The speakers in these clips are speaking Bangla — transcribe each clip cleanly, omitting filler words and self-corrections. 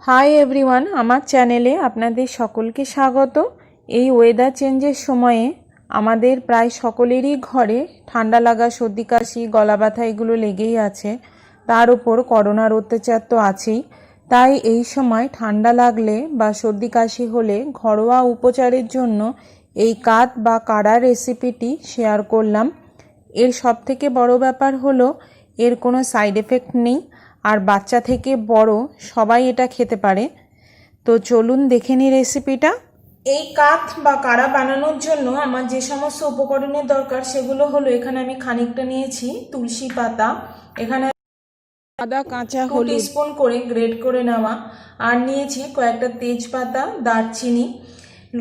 হাই এভরিওয়ান, আমার চ্যানেলে আপনাদের সকলকে স্বাগত। এই ওয়েদার চেঞ্জের সময়ে আমাদের প্রায় সকলেরই ঘরে ঠান্ডা লাগা, সর্দি কাশি, গলা ব্যথা এগুলো লেগেই আছে। তার উপর করোনার অত্যাচার তো আছেই। তাই এই সময় ঠান্ডা লাগলে বা সর্দি কাশি হলে ঘরোয়া উপচারের জন্য এই কাত বা কাড়া রেসিপিটি শেয়ার করলাম। এর সবথেকে বড় ব্যাপার হলো এর কোনো সাইড এফেক্ট নেই, আর বাচ্চা থেকে বড় সবাই এটা খেতে পারে। তো চলুন দেখে নিই রেসিপিটা। এই কাত বা কাড়া বানানোর জন্য আমার যে সমস্ত উপকরণের দরকার সেগুলো হলো, এখানে আমি খানিকটা নিয়েছি তুলসী পাতা, এখানে আদা, কাঁচা হলুদ 2 টিস্পুন করে গ্রেট করে নেওয়া, আর নিয়েছি কয়েকটা তেজপাতা, দারচিনি,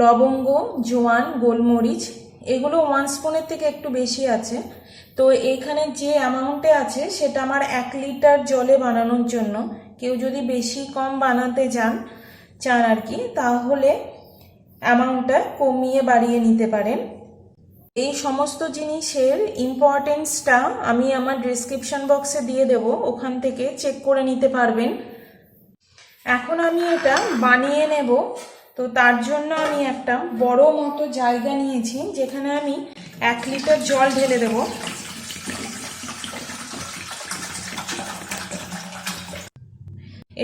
লবঙ্গ, জোয়ান, গোলমরিচ। এগুলো 1 স্পুনের থেকে একটু বেশি আছে। তো এখানে যে অ্যামাউন্টে আছে সেটা আমার 1 লিটার জলে বানানোর জন্য। কেউ যদি বেশি কম বানাতে চান আর কি, তাহলে অ্যামাউন্টটা কমিয়ে বাড়িয়ে নিতে পারেন। এই সমস্ত জিনিসের ইম্পর্টেন্সটা আমি আমার ডেসক্রিপশন বক্সে দিয়ে দেব, ওখান থেকে চেক করে নিতে পারবেন। এখন আমি এটা বানিয়ে নেব। তো তার জন্য আমি একটা বড় মতো জায়গা নিয়েছি, যেখানে আমি 1 লিটার জল ঢেলে দেব।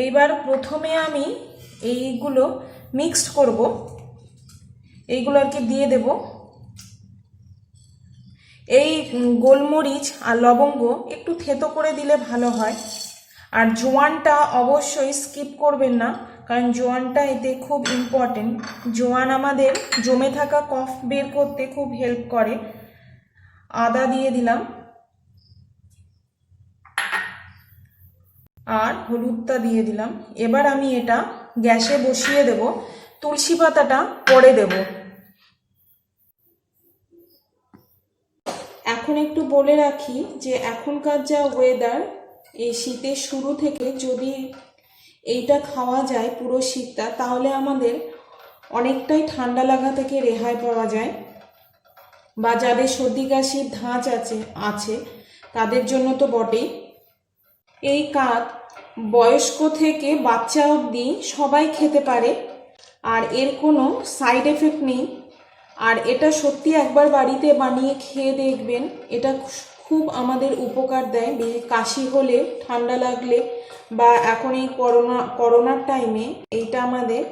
এইবার প্রথমে আমি এইগুলো মিক্সড করব, এইগুলো আর কি দিয়ে দেব। এই গোলমরিচ আর লবঙ্গ একটু থেতো করে দিলে ভালো হয়। আর জোয়ানটা অবশ্যই স্কিপ করবেন না, কারণ জোয়ানটা এতে খুব ইম্পর্টেন্ট। জোয়ান আমাদের জমে থাকা কফ বের করতে খুব হেল্প করে। আদা দিয়ে দিলাম, আর হলুদটা দিয়ে দিলাম। এবার আমি এটা গ্যাসে বসিয়ে দেব। তুলসী পাতাটা পরে দেব। এখন একটু বলে রাখি যে এখনকার যা ওয়েদার, এই শীতের শুরু থেকে যদি এইটা খাওয়া যায় পুরো শীতটা, তাহলে আমাদের অনেকটাই ঠান্ডা লাগা থেকে রেহাই পাওয়া যায়। বা যাদের সর্দি কাশির ধাঁচ আছে তাদের জন্য তো বটেই। এই কাত বয়স্ক থেকে বাচ্চা অবধি সবাই খেতে পারে, আর এর কোনো সাইড এফেক্ট নেই। আর এটা সত্যি একবার বাড়িতে বানিয়ে খেয়ে দেখবেন, এটা খুব আমাদের উপকার দেয়। কাশি হলে, ঠান্ডা লাগলে, বা এখন এই করোনার টাইমে এইটা আমাদের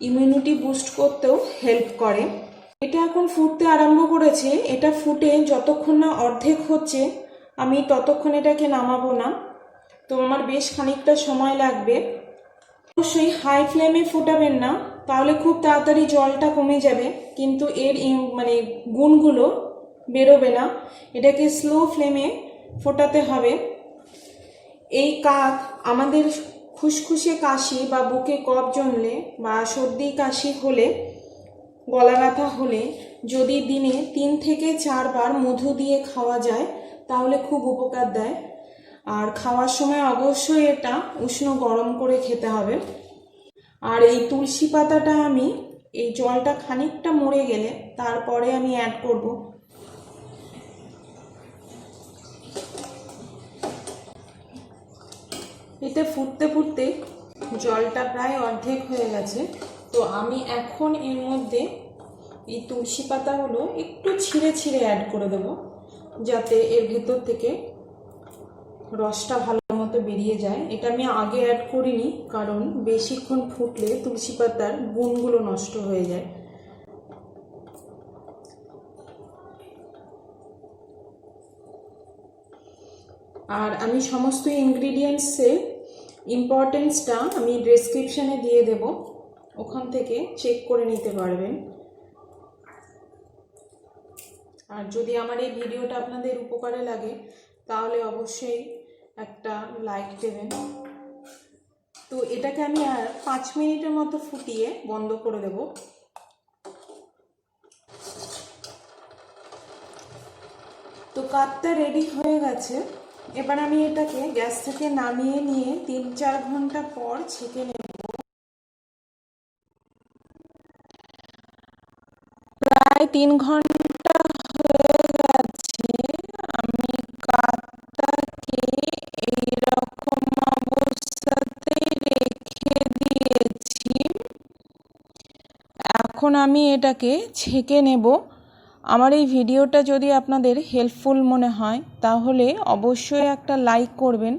ইমিউনিটি বুস্ট করতেও হেল্প করে। এটা এখন ফুটতে আরম্ভ করেছে। এটা ফুটে যতক্ষণ না অর্ধেক হচ্ছে আমি ততক্ষণ এটাকে নামাবো না। তো আমার বেশ খানিকটা সময় লাগবে। অবশ্যই হাই ফ্লেমে ফোটাবেন না, তাহলে খুব তাড়াতাড়ি জলটা কমে যাবে, কিন্তু এর গুণগুলো বেরোবে না। এটাকে স্লো ফ্লেমে ফোটাতে হবে। এই কাক আমাদের খুসখুসে কাশি বা বুকে কফ জমলে বা সর্দি কাশি হলে, গলা ব্যথা হলে যদি দিনে 3 থেকে 4 বার মধু দিয়ে খাওয়া যায় তাহলে খুব উপকার দেয়। আর খাওয়ার সময় অবশ্যই এটা উষ্ণ গরম করে খেতে হবে। আর এই তুলসী পাতাটা আমি এই জলটা খানিকটা মরে গেলে তারপরে আমি অ্যাড করব। এতে ফুটতে ফুটতে জলটা প্রায় অর্ধেক হয়ে গেছে। তো আমি এখন এর মধ্যে এই তুলসী পাতাগুলো একটু ছিঁড়ে ছিঁড়ে অ্যাড করে দেব, যাতে এর ভেতর থেকে রসটা ভালো মতো বেরিয়ে যায়। এটা আমি আগে অ্যাড করিনি, কারণ বেশিক্ষণ ফুটলে তুলসী পাতার গুণগুলো নষ্ট হয়ে যায়। আর আমি সমস্ত ইনগ্রিডিয়েন্টসের ইম্পর্টেন্সটা আমি ডেসক্রিপশানে দিয়ে দেব, ওখান থেকে চেক করে নিতে পারবেন। আর যদি আমার এই ভিডিওটা আপনাদের উপকারে লাগে তাহলে অবশ্যই একটা লাইক দেবেন। তো এটাকে আমি আর 5 মিনিটের মতো ফুটিয়ে বন্ধ করে দেব। তো কাতটা রেডি হয়ে গেছে। এবার আমি এটাকে গ্যাস থেকে নামিয়ে নিয়ে 3-4 ঘন্টা পর ছেঁকে নেব। প্রায় 3 ঘন্টা হয়ে গেছে। আমি কাতটাকে এইরকম অবস্থাতেই রেখে এখন আমি এটাকে ছেঁকে নেব। আমার এই ভিডিওটা যদি আপনাদের হেল্পফুল মনে হয় তাহলে অবশ্যই একটা লাইক করবেন।